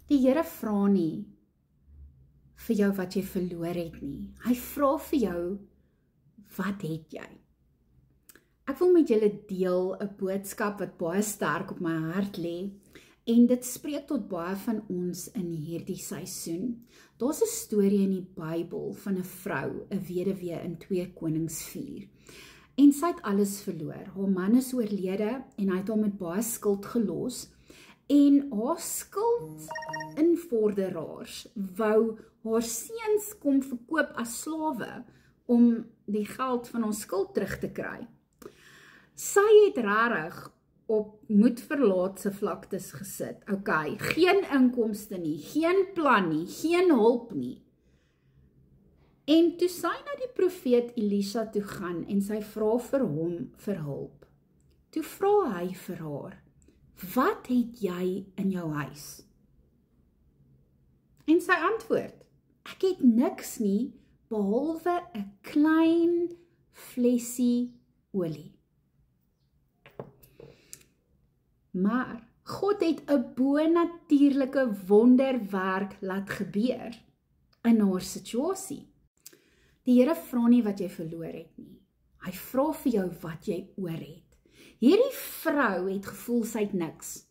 Die Here vra nie vir jou wat jy verloor het nie. Hy vra vir jou, wat het jy? Ek wil met julle deel 'n boodskap wat baie sterk op my hart lê, en dit spreek tot baie van ons in hierdie seisoen. Daar's 'n storie in die Bybel van 'n vrou, 'n weduwee in 2 Konings 4. En sy het alles verloor. Haar man is oorlede en hy het haar met baie skuld gelos. En haar skuldinvorderaars wou haar seuns kom verkoop as slawe om die geld van haar skuld terug te kry. Sy het rarig op moedverlaatse vlaktes gesit. Okay, geen inkomste nie, geen plan nie, geen hulp nie. En toe sy na die profeet Elisha toe gaan en sy vra vir hom vir hulp. Toe vra hy vir haar, wat het jy in jou huis? En sy antwoord, ek het niks nie, behalwe 'n klein flesie olie. Maar God het 'n bonatuurlike wonderwerk laat gebeur in haar situasie. Die Here vra nie wat jy verloor het nie. Hy vra vir jou wat jy oor het. Hierdie vrou het gevoel sy het niks.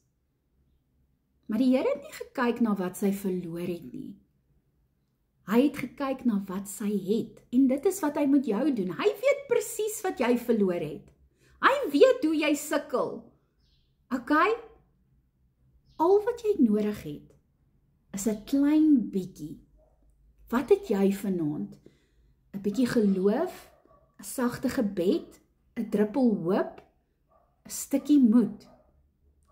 Maar die Here het nie gekyk na wat sy verloor het nie. Hy het gekyk na wat sy het. En dit is wat hy met jou doen. Hy weet presies wat jy verloor het. Hy weet hoe jy sukkel. Okay? Al wat jy nodig het, is 'n klein bietjie. Wat het jy vanaand? 'n bietjie geloof, 'n sagte gebed, 'n druppel hoop, 'n stukkie moed.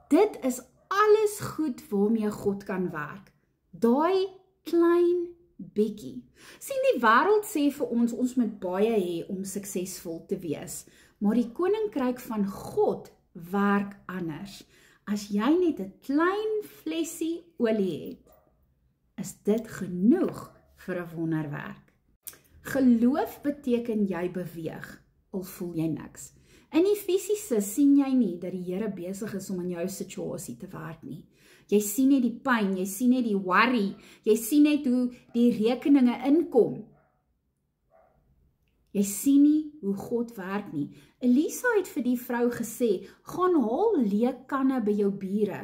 Dit is alles goed waarmee God kan werk. Daai klein bietjie. Sien, die wêreld sê vir ons, ons moet baie hê om suksesvol te wees. Maar die koninkryk van God werk anders. As jy net 'n klein flesie olie het, is dit genoeg vir 'n wonderwerk. Geloof beteken jy beweeg, al voel jy niks. In die fisiese sien jy nie dat die Here besig is om in jou situasie te werk nie. Jy sien net die pyn, jy sien net die worry, jy sien net hoe die rekeninge inkom. Jy sien nie hoe God werk nie. Elisa het vir die vrou gesê, gaan haal leë kanne by jou bure.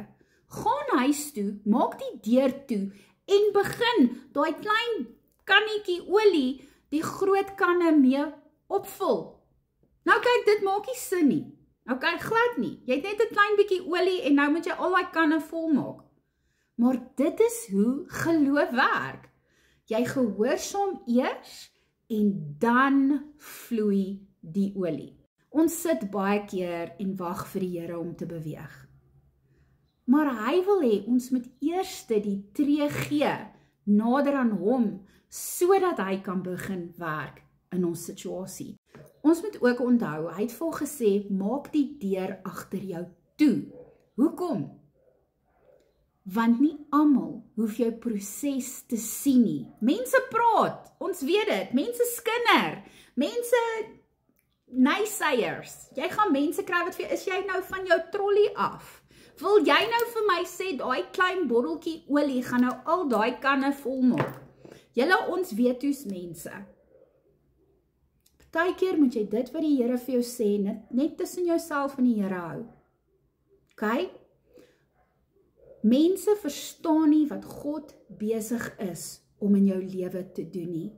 Gaan huis toe, maak die deur toe en begin daai klein kannetjie olie die groot kanne mee opvul. Nou kyk, dit maak nie sin nie. Okay, glad nie. Jy het net 'n klein bietjie olie en nou moet jy al daai kanne vol maak. Maar dit is hoe geloof werk. Jy gehoorsaam eers en dan vloei die olie. Ons sit baie keer en wag vir die Here om te beweeg. Maar hy wil hê ons moet eers die tree gee nader aan hom, sodat hy kan begin werk in ons situasie. Ons moet ook onthou, hy het vir gesê, maak die deur agter jou toe. Hoekom? Want nie almal hoef jou proses te sien nie. Mense praat, ons weet dit, mense skinder, mense naysayers. Jy gaan mense kry wat vir, is jy nou van jou trolley af? Wil jy nou vir my sê, daai klein botteltjie olie gaan nou al daai kanne vol maak? Julle, ons weet hoe's mense. Partykeer moet jy dit wat die Here vir jou sê, net tussen jouself en die Here hou. Okay? Mense verstaan nie wat God besig is om in jou lewe te doen nie.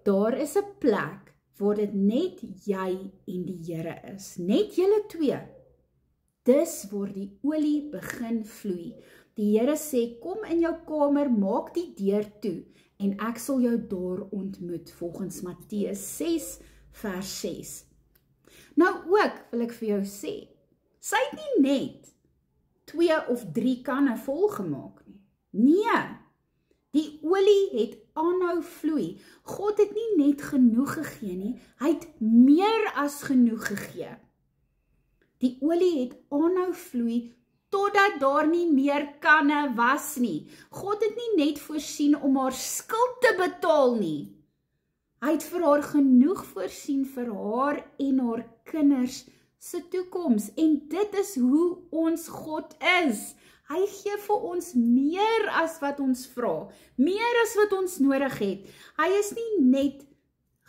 Daar is 'n plek waar dit net jy en die Here is. Net julle twee. Dis waar die olie begin vloei. Die Here sê, kom in jou kamer, maak die deur toe en ek sal jou daar ontmoet, volgens Matteus 6 vers 6. Nou ook wil ek vir jou sê, sy het nie net 2 of 3 kanne vol gemaak nie. Nee, die olie het aanhou vloei. God het nie net genoeg gegee nie, hy het meer as genoeg gegee. Die olie het aanhou vloei totdat daar nie meer kanne was nie. God het nie net voorsien om haar skuld te betaal nie. Hy het vir haar genoeg voorsien vir haar en haar kinders se toekoms. En dit is hoe ons God is. Hy gee vir ons meer as wat ons vra, meer as wat ons nodig het. Hy is nie net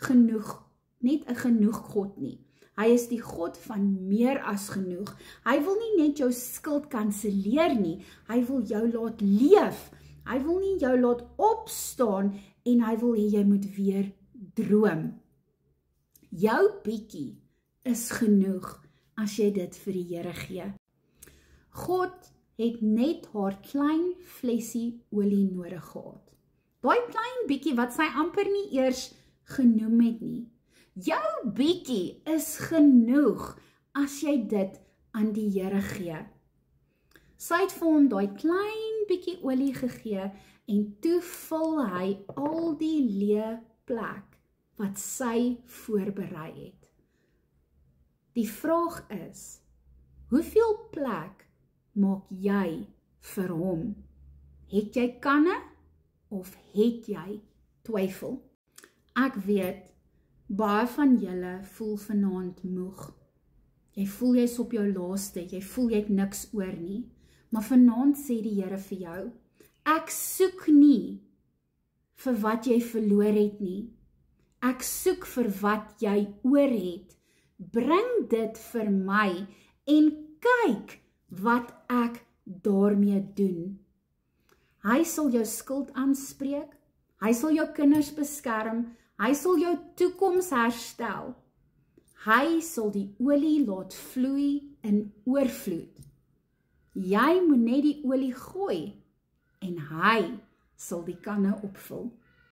'n genoeg God nie. Hy is die God van meer as genoeg. Hy wil nie net jou skuld kanselleer nie, hy wil jou laat leef. Hy wil nie jou laat opstaan en hy wil hê jy moet weer droom. Jou bietjie is genoeg as jy dit vir die Here gee. God het net haar klein flesie olie nodig gehad. Daai klein bietjie wat sy amper nie eers genoem het nie. Jou bietjie is genoeg as jy dit aan die Here gee. Sy het vir hom daai klein bietjie olie gegee en toe vul hy al die leë plek wat sy voorberei het. Die vraag is, hoeveel plek maak jy vir hom? Het jy kanne of het jy twyfel? Ek weet, baie van julle voel vanaand moeg. Jy voel jy's op jou laaste, jy voel jy het niks oor nie. Maar vanaand sê die Here vir jou, ek soek nie vir wat jy verloor het nie. Ek soek vir wat jy oor het. Bring dit vir my en kyk wat ek daarmee doen. Hy sal jou skuld aanspreek, hy sal jou kinders beskerm, hy sal jou toekoms herstel. Hy sal die olie laat vloei in oorvloed. Jy moet net die olie gooi en hy sal die kanne opvul.